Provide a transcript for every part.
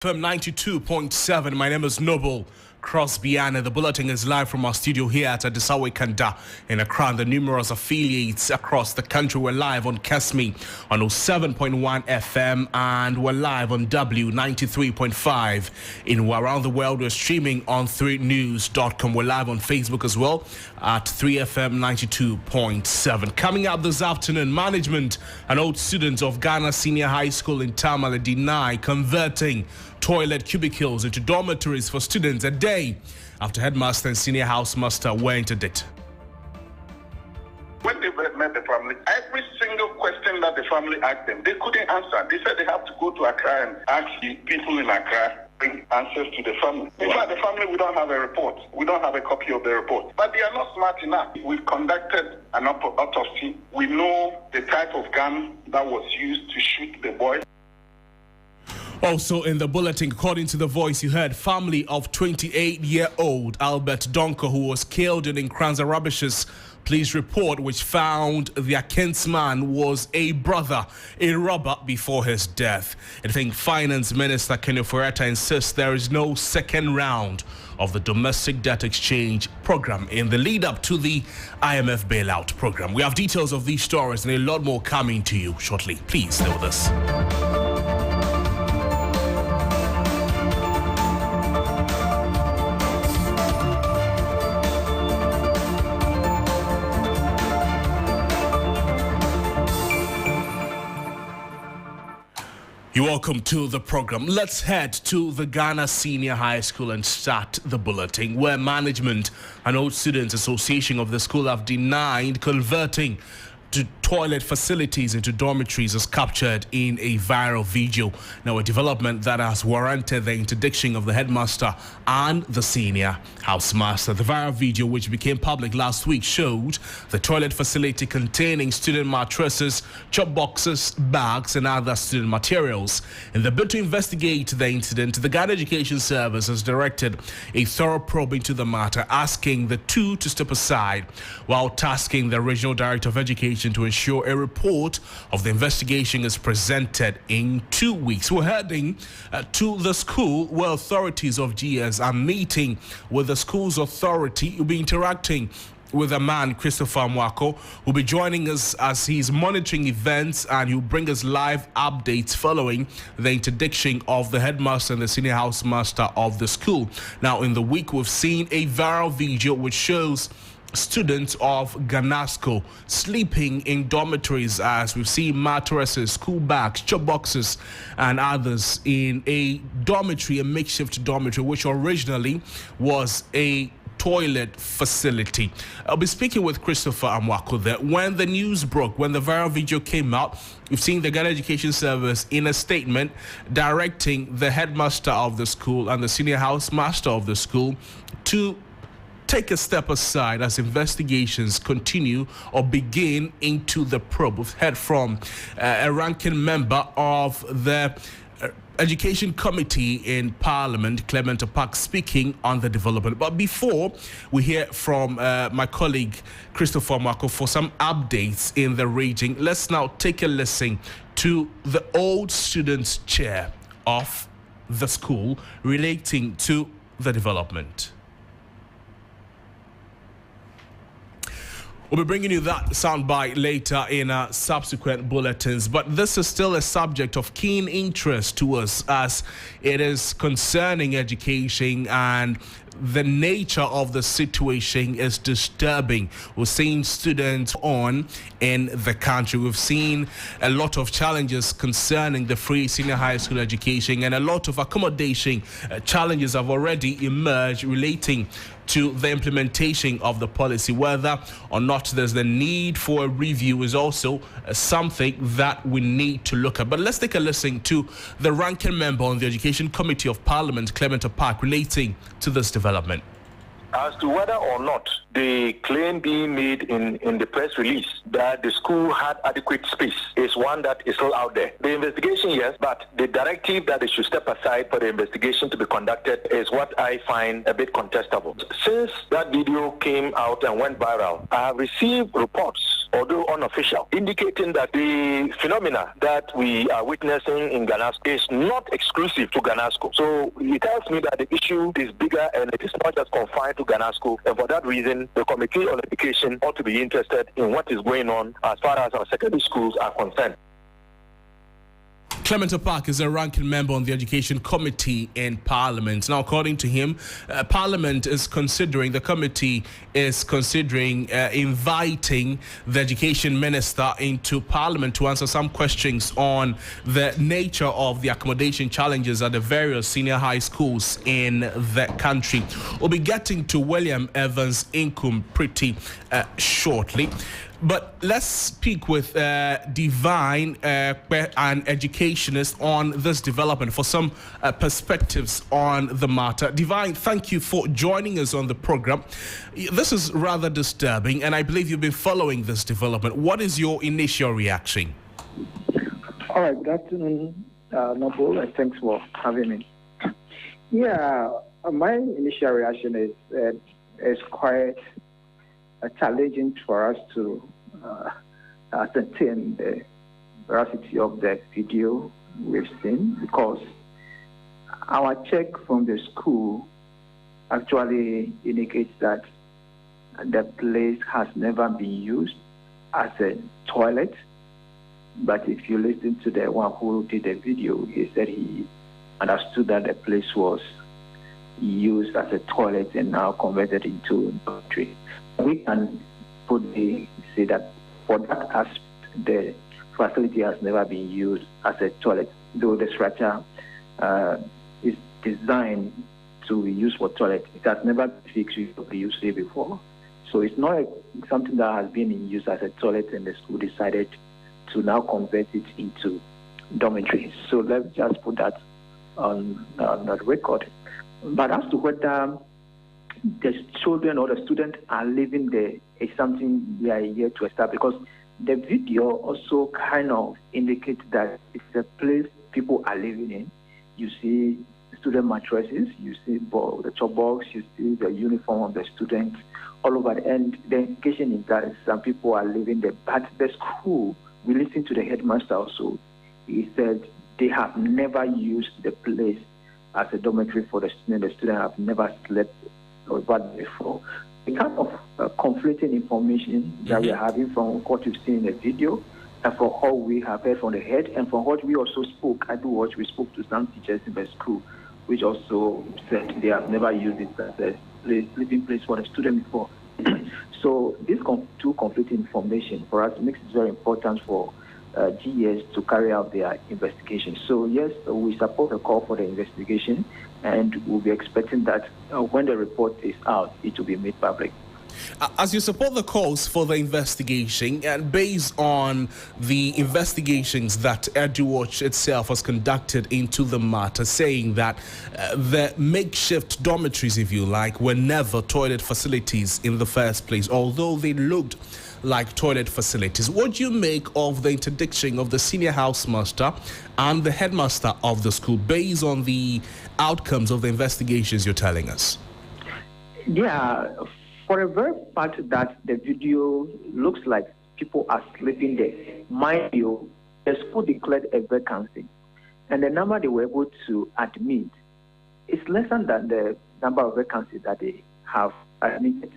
FM 92.7. My name is Noble Crosby Annan. The bulletin is live from our studio here at Adisawe Kanda in Accra. The numerous affiliates across the country. We're live on Kesmi on 07.1 FM and we're live on W93.5 in around the world. We're streaming on 3news.com. We're live on Facebook as well at 3FM 92.7. Coming up this afternoon, management and old students of Ghana Senior High School in Tamale deny converting toilet cubicles into dormitories for students a day after headmaster and senior housemaster went into it. When they met the family, every single question that the family asked them, they couldn't answer. They said they have to go to Accra and ask the people in Accra bring answers to the family. In fact, the family, we don't have a report. We don't have a copy of the report. But they are not smart enough. We've conducted an autopsy. We know the type of gun that was used to shoot the boy. Also in the bulletin, according to The Voice, you heard family of 28-year-old Albert Donko, who was killed in Nkranza Rubbish's police report, which found their kinsman was a brother, a robber, before his death. I think Finance Minister Kenny Foretta insists there is no second round of the domestic debt exchange program in the lead up to the IMF bailout program. We have details of these stories and a lot more coming to you shortly. Please stay with us. You're welcome to the program. Let's head to the Ghana Senior High School and start the bulletin, where management and Old Students Association of the school have denied converting to toilet facilities into dormitories, as captured in a viral video. Now, a development that has warranted the interdiction of the headmaster and the senior housemaster. The viral video, which became public last week, showed the toilet facility containing student mattresses, chop boxes, bags, and other student materials. In the bid to investigate the incident, the Ghana Education Service has directed a thorough probe into the matter, asking the two to step aside while tasking the Regional Director of Education to ensure a report of the investigation is presented in 2 weeks. We're heading to the school where authorities of GS are meeting with the school's authority. We'll be interacting with a man, Christopher Mwako, who'll be joining us as he's monitoring events, and he'll bring us live updates following the interdiction of the headmaster and the senior housemaster of the school. Now, in the week, we've seen a viral video which shows students of Ganasco sleeping in dormitories, as we've seen mattresses, school bags, chop boxes, and others in a dormitory, a makeshift dormitory, which originally was a toilet facility. I'll be speaking with Christopher Amwako there. When the news broke, when the viral video came out, you've seen the Ghana Education Service in a statement directing the headmaster of the school and the senior housemaster of the school to take a step aside as investigations continue or begin into the probe. We've heard from a ranking member of the Education Committee in Parliament, Clement Park, speaking on the development. But before we hear from my colleague Christopher Marco for some updates in the region, let's now take a listen to the old students' chair of the school relating to the development. We'll be bringing you that soundbite later in subsequent bulletins, but this is still a subject of keen interest to us as it is concerning education, and the nature of the situation is disturbing. We're seeing students on in the country. We've seen a lot of challenges concerning the free senior high school education, and a lot of accommodation challenges have already emerged relating to the implementation of the policy. Whether or not there's the need for a review is also something that we need to look at. But let's take a listen to the ranking member on the Education Committee of Parliament, Clement Park, relating to this development. As to whether or not the claim being made in the press release that the school had adequate space is one that is still out there. The investigation, yes, but the directive that they should step aside for the investigation to be conducted is what I find a bit contestable. Since that video came out and went viral, I have received reports although unofficial, indicating that the phenomena that we are witnessing in Ghanasco is not exclusive to Ghanasco. So it tells me that the issue is bigger and it is not just confined to Ghanasco. And for that reason, the Committee on Education ought to be interested in what is going on as far as our secondary schools are concerned. Clement Park is a ranking member on the Education Committee in Parliament. Now, according to him, the committee is considering inviting the Education Minister into Parliament to answer some questions on the nature of the accommodation challenges at the various senior high schools in the country. We'll be getting to William Evans Inkum pretty shortly. But let's speak with Divine, an educationist, on this development for some perspectives on the matter. Divine, thank you for joining us on the program. This is rather disturbing, and I believe you've been following this development. What is your initial reaction? All right, good afternoon, Noble, and thanks for having me. Yeah, my initial reaction is quite challenging for us to ascertain the veracity of the video we've seen, because our check from the school actually indicates that the place has never been used as a toilet. But if you listen to the one who did the video, he said he understood that the place was used as a toilet and now converted into a dormitory. We can say that for that aspect, the facility has never been used as a toilet, though the structure is designed to be used for toilet. It has never been fixed to be used before. So it's not something that has been in use as a toilet and the school decided to now convert it into dormitory. So let's just put that on the record. But as to whether the children or the students are living there is something we are here to establish, because the video also kind of indicates that it's a place people are living in. You see student mattresses, you see the chalk box, you see the uniform of the students all over. And the indication is that some people are living there. But the school, we listened to the headmaster also. He said they have never used the place as a dormitory for the student. The student have never slept over before. The kind of conflicting information that we are having from what we've seen in the video and from what we have heard from the head and from what we also spoke, we spoke to some teachers in the school, which also said they have never used it as a sleeping place for the student before. So this two conflicting information for us makes it very important for GES to carry out their investigation. So yes, we support the call for the investigation, and we'll be expecting that when the report is out, it will be made public. As you support the calls for the investigation, and based on the investigations that EduWatch itself has conducted into the matter, saying that the makeshift dormitories, if you like, were never toilet facilities in the first place, although they looked like toilet facilities. What do you make of the interdiction of the senior housemaster and the headmaster of the school based on the outcomes of the investigations you're telling us? Yeah, for a very fact that the video looks like people are sleeping there. Mind you, the school declared a vacancy, and the number they were able to admit is less than the number of vacancies that they have admitted,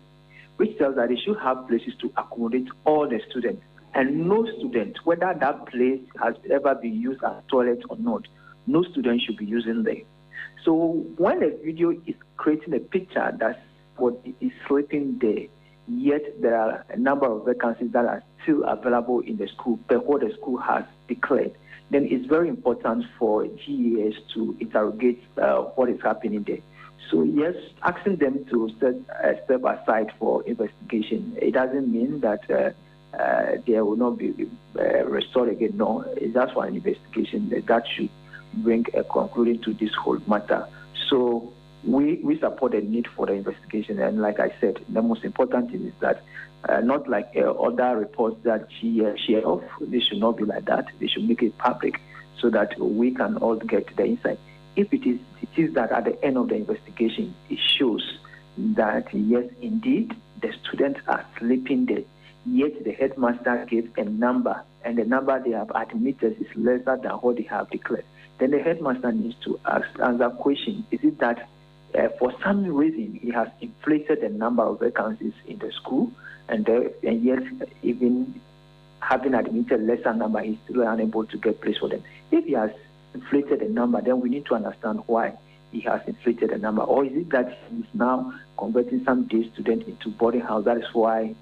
which tells that they should have places to accommodate all the students. And no student, whether that place has ever been used as a toilet or not, no student should be using there. So when the video is creating a picture that what is sleeping there, yet there are a number of vacancies that are still available in the school per what the school has declared, then it's very important for GES to interrogate what is happening there. So yes, asking them to step aside for investigation, it doesn't mean that there will not be restored again. No, it's just for an investigation that should bring a conclusion to this whole matter. So we support the need for the investigation, and like I said, the most important thing is that not like other reports that share off, they should not be like that. They should make it public so that we can all get the insight. If it is that at the end of the investigation, it shows that yes, indeed, the students are sleeping there, yet the headmaster gave a number, and the number they have admitted is lesser than what they have declared, then the headmaster needs to answer question. Is it that for some reason he has inflated the number of vacancies in the school, and yet even having admitted lesser number, he's still unable to get place for them? If he has inflated the number, then we need to understand why he has inflated the number. Or is it that he's now converting some day students into boarding house? That is why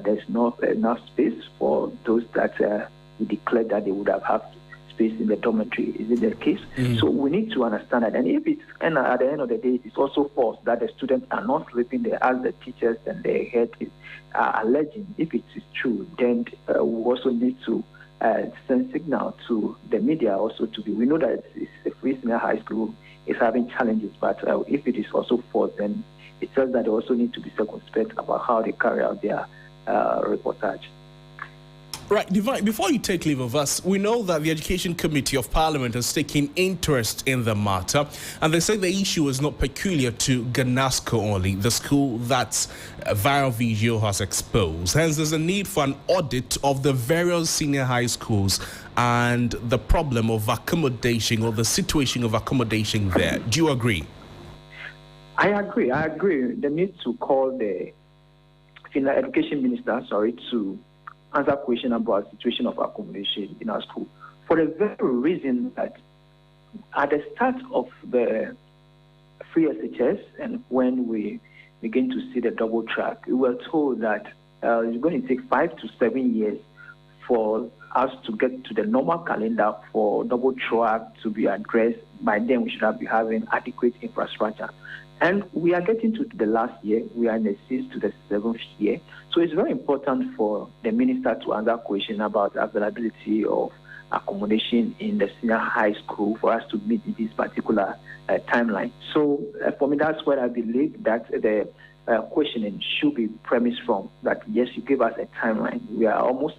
there's not enough space for those that he declared that they would have had space in the dormitory. Is it the case? So we need to understand that. And if it's, and at the end of the day, it's also false that the students are not sleeping there as the teachers and the head are alleging. If it is true, then we also need to send signal to the media also to be. We know that it's a free senior high school is having challenges, but if it is also false, then it says that they also need to be circumspect about how they carry out their reportage. Right, Divine, before you take leave of us, we know that the Education Committee of Parliament has taken interest in the matter, and they say the issue is not peculiar to Ganasco only, the school that viral video has exposed. Hence, there's a need for an audit of the various senior high schools and the problem of accommodation or the situation of accommodation there. Do you agree? I agree. They need to call the education minister, to answer a question about the situation of accommodation in our school, for the very reason that at the start of the free SHS and when we begin to see the double track, we were told that it's going to take 5 to 7 years for us to get to the normal calendar for double track to be addressed. By then, we should have been having adequate infrastructure. And we are getting to the last year. We are in the 6th to the 7th year. So it's very important for the minister to answer a question about availability of accommodation in the senior high school for us to meet this particular timeline. So for me, that's where I believe that the questioning should be premised from, that yes, you give us a timeline. We are almost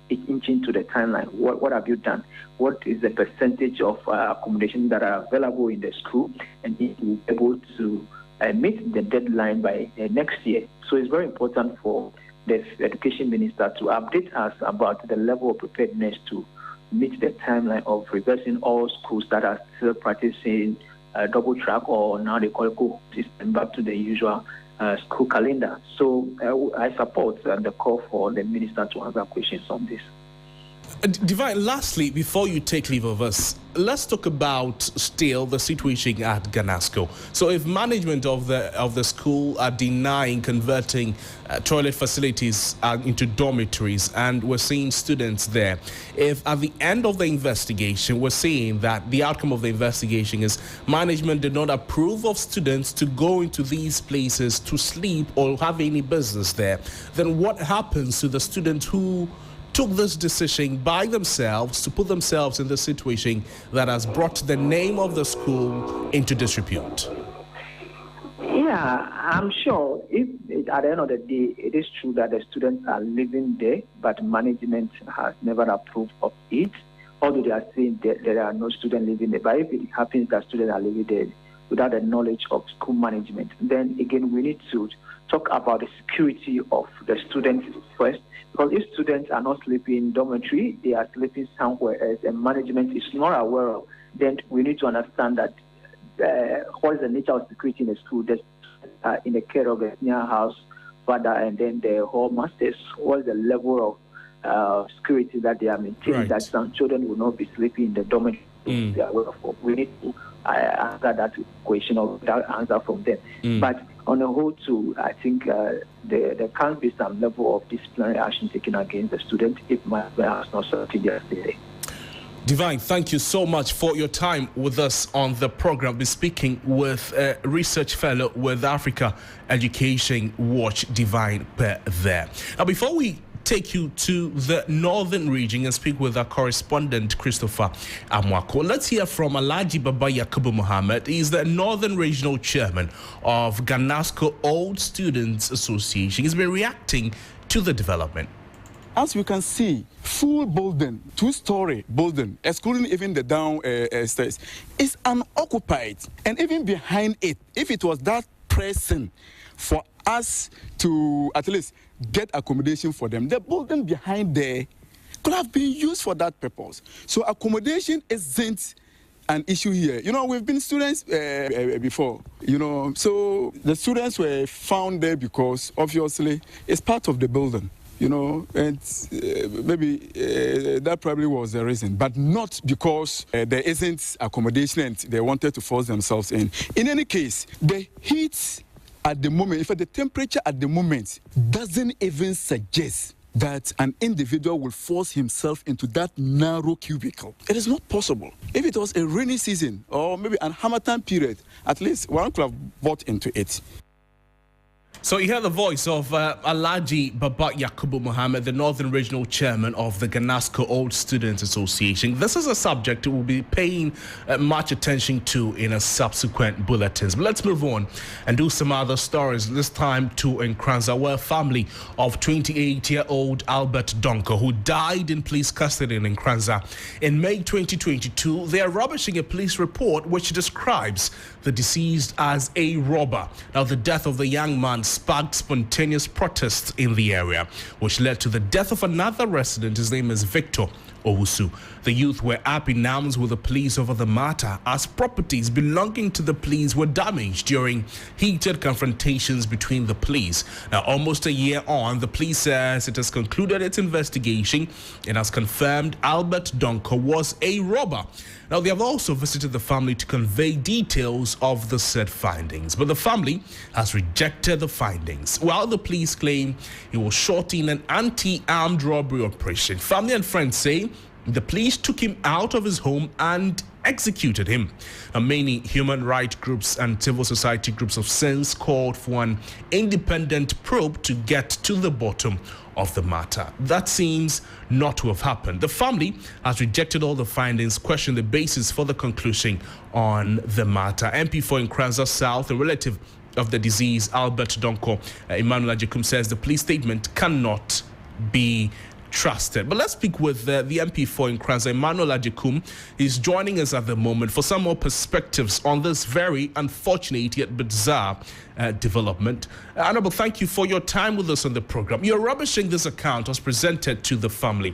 inching to the timeline. What have you done? What is the percentage of accommodation that are available in the school, and if we're able to meet the deadline by next year? So it's very important for the education minister to update us about the level of preparedness to meet the timeline of reversing all schools that are still practicing double track, or now they call it co-system, back to the usual school calendar. So I support the call for the minister to answer questions on this. Divine, lastly, before you take leave of us, let's talk about still the situation at Ganasco. So if management of the school are denying converting toilet facilities into dormitories, and we're seeing students there, if at the end of the investigation we're seeing that the outcome of the investigation is management did not approve of students to go into these places to sleep or have any business there, then what happens to the students who took this decision by themselves to put themselves in the situation that has brought the name of the school into disrepute? Yeah, I'm sure if at the end of the day it is true that the students are living there, but management has never approved of it, although they are saying that there are no students living there. But if it happens that students are living there without the knowledge of school management, then again we need to talk about the security of the students first. Because if students are not sleeping in dormitory, they are sleeping somewhere else, and management is not aware of, then we need to understand that what is the nature of security in the school. In the care of the senior house father and then the hall masters, what is the level of security that they are maintaining, right, that some children will not be sleeping in the dormitory. They are aware of. We need to answer that question or that answer from them. But on the whole, too, I think there can be some level of disciplinary action taken against the student if management has not sorted their state. Divine, thank you so much for your time with us on the program. We're speaking with a research fellow with Africa Education Watch, Divine there. Now, before we take you to the northern region and speak with our correspondent Christopher Amwako, let's hear from Alhaji Baba Yakubu Muhammad. He's the northern regional chairman of Ganasco Old Students Association. He's been reacting to the development. As you can see, full building, 2-story building, excluding even the downstairs, is unoccupied. And even behind it, if it was that pressing for us to at least get accommodation for them, the building behind there could have been used for that purpose. So accommodation isn't an issue here. You know, we've been students before, you know, so the students were found there because obviously it's part of the building, you know, and maybe that probably was the reason, but not because there isn't accommodation and they wanted to force themselves in. In any case, the heat at the moment, in fact, the temperature at the moment doesn't even suggest that an individual will force himself into that narrow cubicle. It is not possible. If it was a rainy season or maybe an Harmattan period, at least one could have bought into it. So you hear the voice of Alhaji Baba Yakubu Muhammad, the Northern Regional Chairman of the Ganasco Old Students Association. This is a subject we'll be paying much attention to in a subsequent bulletins. But let's move on and do some other stories, this time to Nkranza, where a family of 28-year-old Albert Donko, who died in police custody in Nkranza in May 2022, they are rubbishing a police report which describes the deceased as a robber. Now, the death of the young man sparked spontaneous protests in the area, which led to the death of another resident. His name is Victor Owusu. The youth were up in arms with the police over the matter as properties belonging to the police were damaged during heated confrontations between the police. Now, almost a year on, the police says it has concluded its investigation and has confirmed Albert Donko was a robber. Now, they have also visited the family to convey details of the said findings, but the family has rejected the findings. While the police claim he was shot in an anti-armed robbery operation, family and friends say the police took him out of his home and executed him. Many human rights groups and civil society groups have since called for an independent probe to get to the bottom of the matter. That seems not to have happened. The family has rejected all the findings, questioned the basis for the conclusion on the matter. MP for Nkranza South, a relative of the deceased Albert Donko, Emmanuel Ajekum, says the police statement cannot be trusted. But let's speak with the MP for Nkranza, Emmanuel Ajekum. He's joining us at the moment for some more perspectives on this very unfortunate yet bizarre development. Honorable, thank you for your time with us on the program. You're rubbishing this account as presented to the family.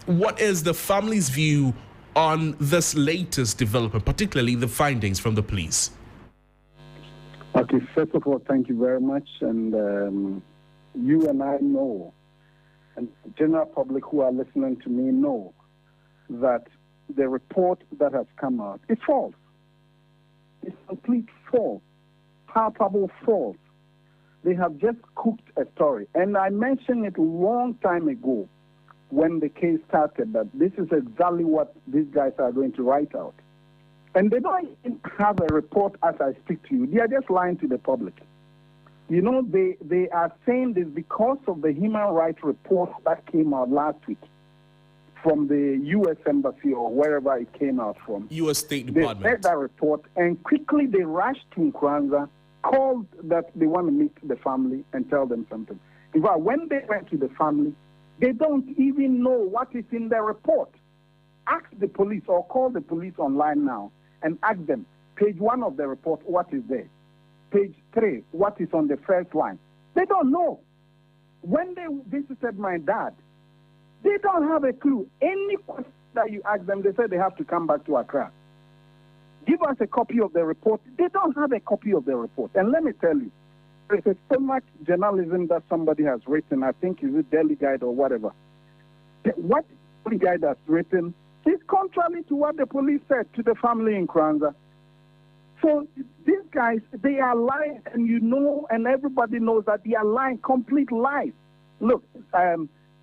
What is the family's view on this latest development, particularly the findings from the police? Okay, first of all, thank you very much. And you and I know, and the general public who are listening to me know, that the report that has come out is false. It's complete false, palpable false. They have just cooked a story. And I mentioned it a long time ago when the case started that this is exactly what these guys are going to write out. And they don't even have a report as I speak to you. They are just lying to the public. You know, they are saying this because of the human rights report that came out last week from the U.S. Embassy or wherever it came out from. U.S. State Department. They read that report and quickly they rushed to Nkranza, called that they want to meet the family and tell them something. In fact, when they went to the family, they don't even know what is in the report. Ask the police or call the police online now and ask them, page 1 of the report, what is there? Page 3, what is on the first line? They don't know. When they visited my dad, they don't have a clue. Any question that you ask them, they say they have to come back to Accra. Give us a copy of the report. They don't have a copy of the report. And let me tell you, there's so much journalism that somebody has written. I think is it Daily Guide or whatever. What Daily Guide has written is contrary to what the police said to the family in Nkranza. So these guys, they are lying, and you know, and everybody knows that they are lying, complete lies. Look,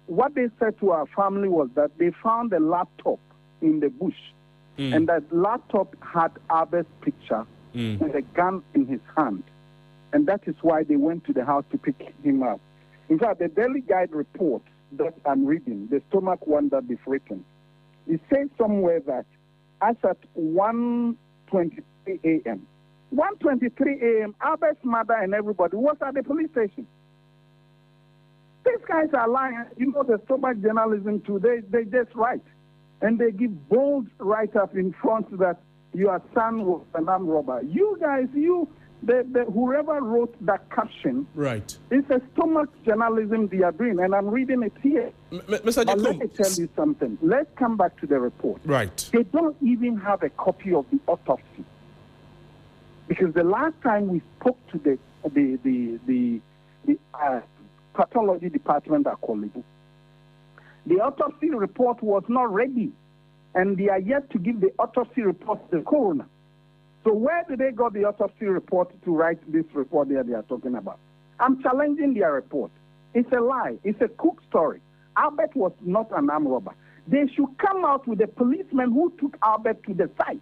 what they said to our family was that they found a laptop in the bush, and that laptop had Albert's picture with a gun in his hand. And that is why they went to the house to pick him up. In fact, the Daily Guide report that I'm reading, the stomach one that they've written, it says somewhere that as at 1:23 a.m., 1:23 a.m., Albert's mother and everybody was at the police station. These guys are lying. You know, the stomach journalism too, they just write. And they give bold write-up in front that your son was an armed robber. You guys, whoever wrote that caption, right? It's a stomach journalism they are doing, and I'm reading it here. Mr. But let me tell you something. Let's come back to the report. Right. They don't even have a copy of the autopsy, because the last time we spoke to the pathology department at Kolebu, the autopsy report was not ready, and they are yet to give the autopsy report to the coroner. So where did they got the autopsy report to write this report that they are talking about? I'm challenging their report. It's a lie. It's a cook story. Albert was not an armed robber. They should come out with the policemen who took Albert to the site.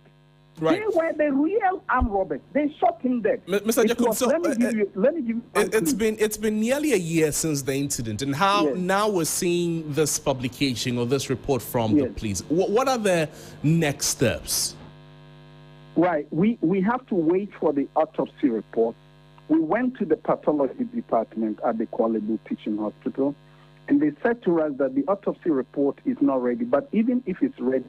Right. They were the real armed robbers. They shot him dead. Mr. Jacob, so let me give you it's been nearly a year since the incident, and how now we're seeing this publication or this report from the police. What are the next steps? Right. We have to wait for the autopsy report. We went to the pathology department at the Kolebu Teaching Hospital, and they said to us that the autopsy report is not ready. But even if it's ready,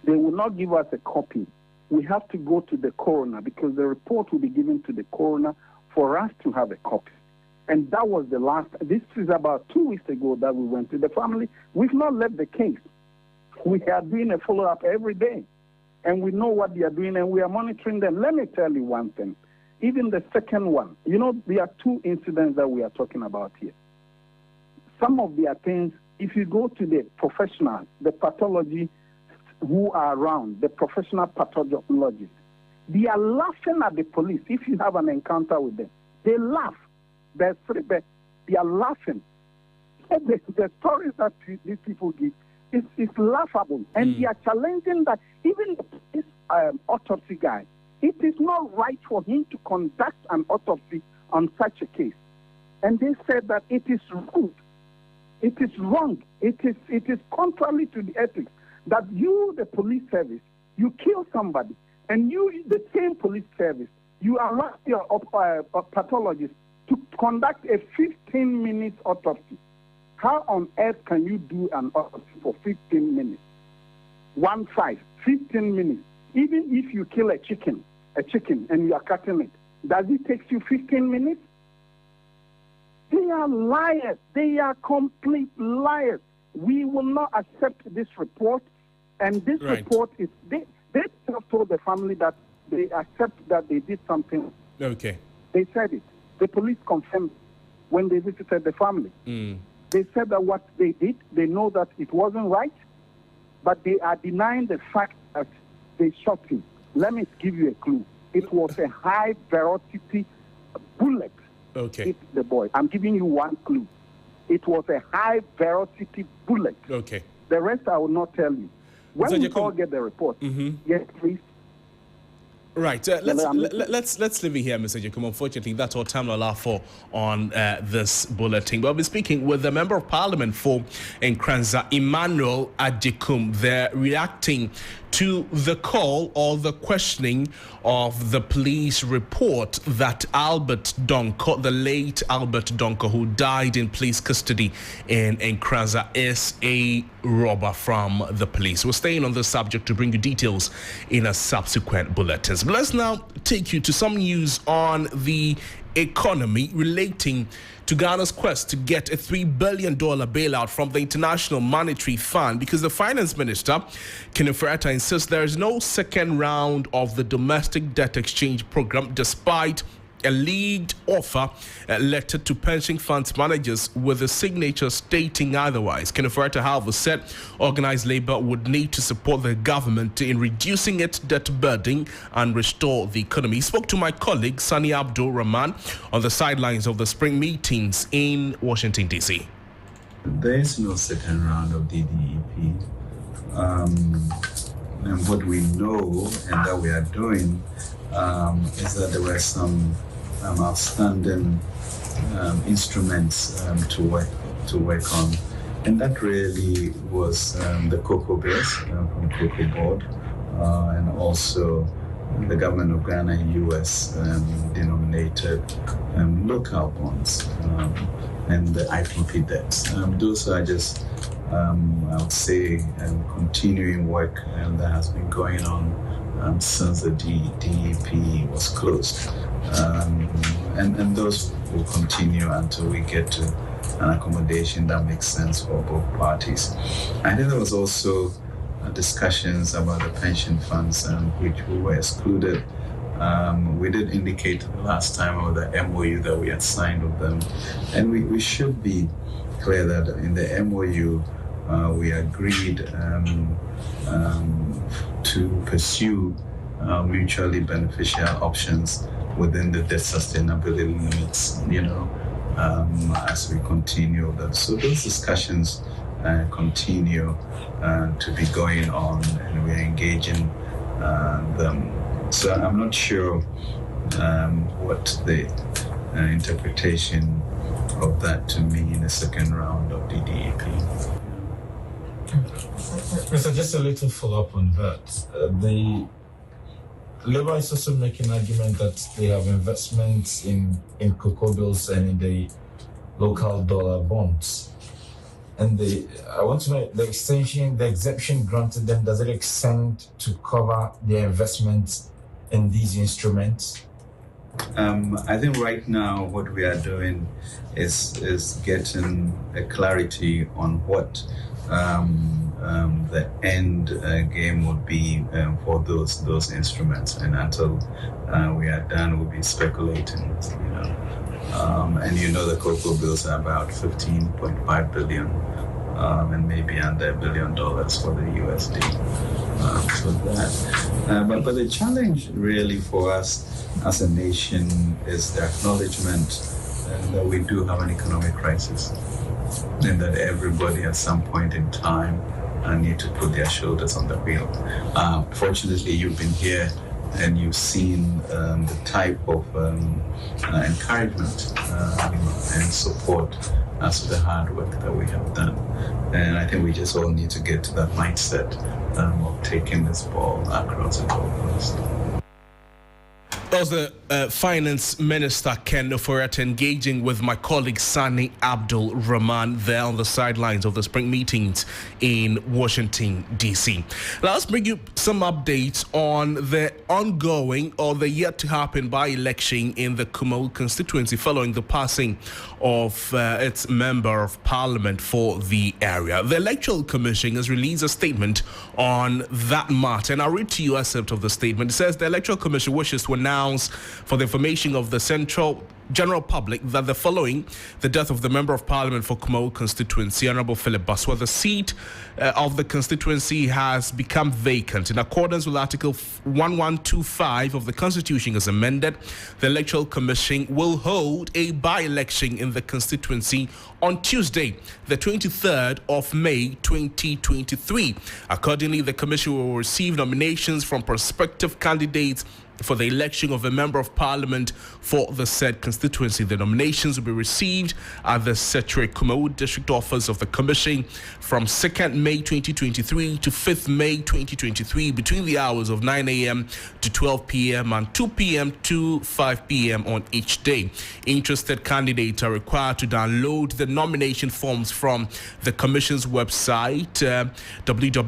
they will not give us a copy. We have to go to the coroner, because the report will be given to the coroner for us to have a copy. And that was the last. This is about 2 weeks ago that we went to the family. We've not left the case. We are doing a follow-up every day, and we know what they are doing, and we are monitoring them. Let me tell you one thing. Even the second one, there are two incidents that we are talking about here. Some of their things, if you go to the professionals, the pathology who are around, the professional pathologists, they are laughing at the police. If you have an encounter with them, they laugh. They are laughing. The stories that these people give is laughable. And they are challenging that even this autopsy guy, it is not right for him to conduct an autopsy on such a case. And they said that it is rude. It is wrong. It is contrary to the ethics that you, the police service, you kill somebody, and you, the same police service, you allow your pathologist to conduct a 15-minute autopsy. How on earth can you do an autopsy for 15 minutes? 15 minutes. Even if you kill a chicken, and you are cutting it, does it take you 15 minutes? They are liars. They are complete liars. We will not accept this report. And this report is, they have told the family that they accept that they did something. Okay. They said it. The police confirmed when they visited the family. They said that what they did, they know that it wasn't right, but they are denying the fact that they shot him. Let me give you a clue. It was a high velocity bullet. Okay. Hit the boy. I'm giving you one clue. It was a high velocity bullet. Okay. The rest I will not tell you. When we all get the report, yes, please. Right. Let's leave it here, Mr. Jacob. Unfortunately, that's all time will allow for on this bulletin. But I'll be speaking with the Member of Parliament for Nkranza, Emmanuel Ajekum. They're reacting to the call or the questioning of the police report that Albert Donko, the late Albert Donko, who died in police custody in Nkranza, is a robber from the police. We're staying on this subject to bring you details in a subsequent bulletin. But let's now take you to some news on the economy relating to Ghana's quest to get a $3 billion bailout from the International Monetary Fund, because the finance minister, Kenneth Ferretta, insists there is no second round of the domestic debt exchange program, despite a leaked offer letter to pension funds managers with a signature stating otherwise. Kenneth Ferretta, however, said organized labor would need to support the government in reducing its debt burden and restore the economy. He spoke to my colleague Sani Abdul Rahman on the sidelines of the spring meetings in Washington, D.C. There is no second round of DDEP. And what we know and that we are doing is that there were some outstanding instruments to work on, and that really was the cocoa base from Cocoa Board, and also the government of Ghana US denominated local bonds and the IPP debts. Those are just I would say continuing work that has been going on since the DEP was closed. And those will continue until we get to an accommodation that makes sense for both parties. I think there was also discussions about the pension funds, which we were excluded. We did indicate the last time of the MOU that we had signed with them, and we should be clear that in the MOU we agreed to pursue mutually beneficial options within the debt sustainability limits, as we continue that. So those discussions continue to be going on, and we're engaging them. So I'm not sure what the interpretation of that to me in the second round of the DEP. Mr. Just a little follow-up on that. The Labour is also making an argument that they have investments in cocoa bills and in the local dollar bonds. And I want to know the exemption granted them, does it extend to cover their investments in these instruments? I think right now what we are doing is getting a clarity on what the end game would be for those instruments, and until we are done, we'll be speculating. And the cocoa bills are about 15.5 billion, and maybe under $1 billion for the USD. So that, but the challenge really for us as a nation is the acknowledgement that we do have an economic crisis, and that everybody at some point in time need to put their shoulders on the wheel. Fortunately, you've been here and you've seen the type of encouragement and support as to the hard work that we have done. And I think we just all need to get to that mindset of taking this ball across the goalpost. That was the Finance Minister Ken Ofori engaging with my colleague Sani Abdul Rahman there on the sidelines of the spring meetings in Washington, D.C. Now let's bring you some updates on the ongoing or the yet to happen by-election in the Kumaul constituency following the passing of its Member of Parliament for the area. The Electoral Commission has released a statement on that matter, and I'll read to you a excerpt of the statement. It says the Electoral Commission wishes to announce for the information of the general public that the following the death of the Member of Parliament for Kumaul constituency, Honorable Philip Baswa, the seat of the constituency has become vacant. In accordance with Article 1125 of the Constitution as amended, the Electoral Commission will hold a by-election in the constituency on Tuesday, the 23rd of May 2023. Accordingly, the Commission will receive nominations from prospective candidates for the election of a Member of Parliament for the said constituency. The nominations will be received at the Setre Kumaul District Office of the Commission from 2nd May 2023 to 5th May 2023 between the hours of 9 a.m. to 12 p.m. and 2 p.m. to 5 p.m. on each day. Interested candidates are required to download the nomination forms from the Commission's website, www.ec.gov.gh,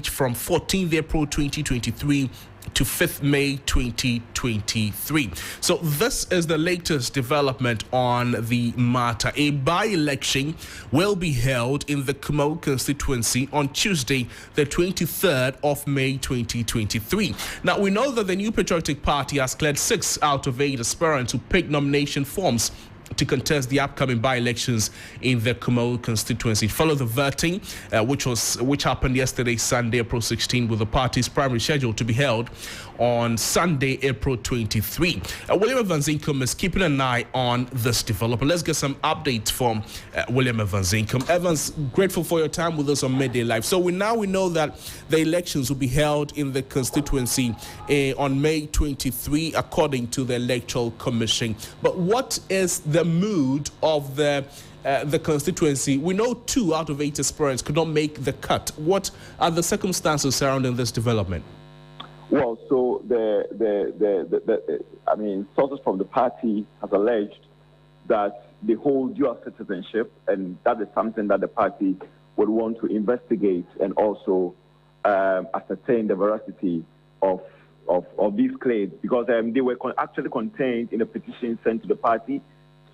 from 14th April 2023 to 5th May 2023. So this is the latest development on the matter. A by-election will be held in the Kumaul constituency on Tuesday, the 23rd of May 2023. Now, we know that the New Patriotic Party has cleared 6 out of 8 aspirants who picked nomination forms to contest the upcoming by-elections in the Kumaul constituency. Follow the voting, which happened yesterday, Sunday, April 16, with the party's primary schedule to be held on Sunday, April 23. William Van Zinkum is keeping an eye on this development. Let's get some updates from William Van Zinkum. Evans, grateful for your time with us on Midday Live. So we know that the elections will be held in the constituency on May 23, according to the Electoral Commission. But what is the mood of the constituency? We know 2 out of 8 aspirants could not make the cut. What are the circumstances surrounding this development? Well, so sources from the party have alleged that they hold dual citizenship, and that is something that the party would want to investigate and also ascertain the veracity of these claims, because they were actually contained in a petition sent to the party.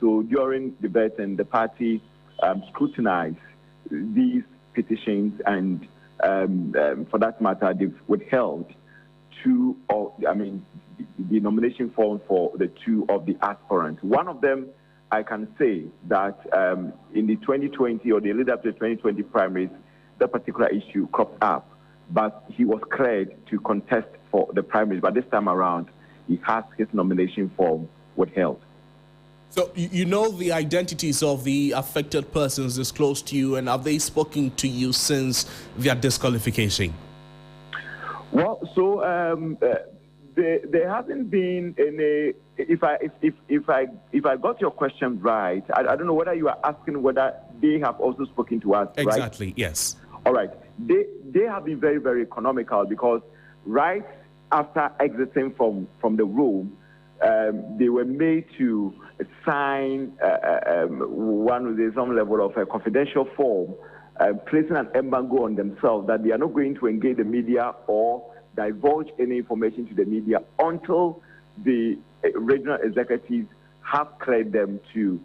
So during the debate, and the party scrutinized these petitions, and for that matter, they've withheld the nomination form for the two of the aspirants. One of them, I can say that in the 2020 or the lead up to the 2020 primaries, that particular issue cropped up, but he was cleared to contest for the primaries. But this time around, he has his nomination form withheld. So you know the identities of the affected persons disclosed to you, and have they spoken to you since their disqualification? Well, so there hasn't been any. If I got your question right, I don't know whether you are asking whether they have also spoken to us. Exactly. Right? Yes. All right. They have been very, very economical, because right after exiting from the room, they were made to sign one with some level of a confidential form, placing an embargo on themselves that they are not going to engage the media or divulge any information to the media until the regional executives have cleared them to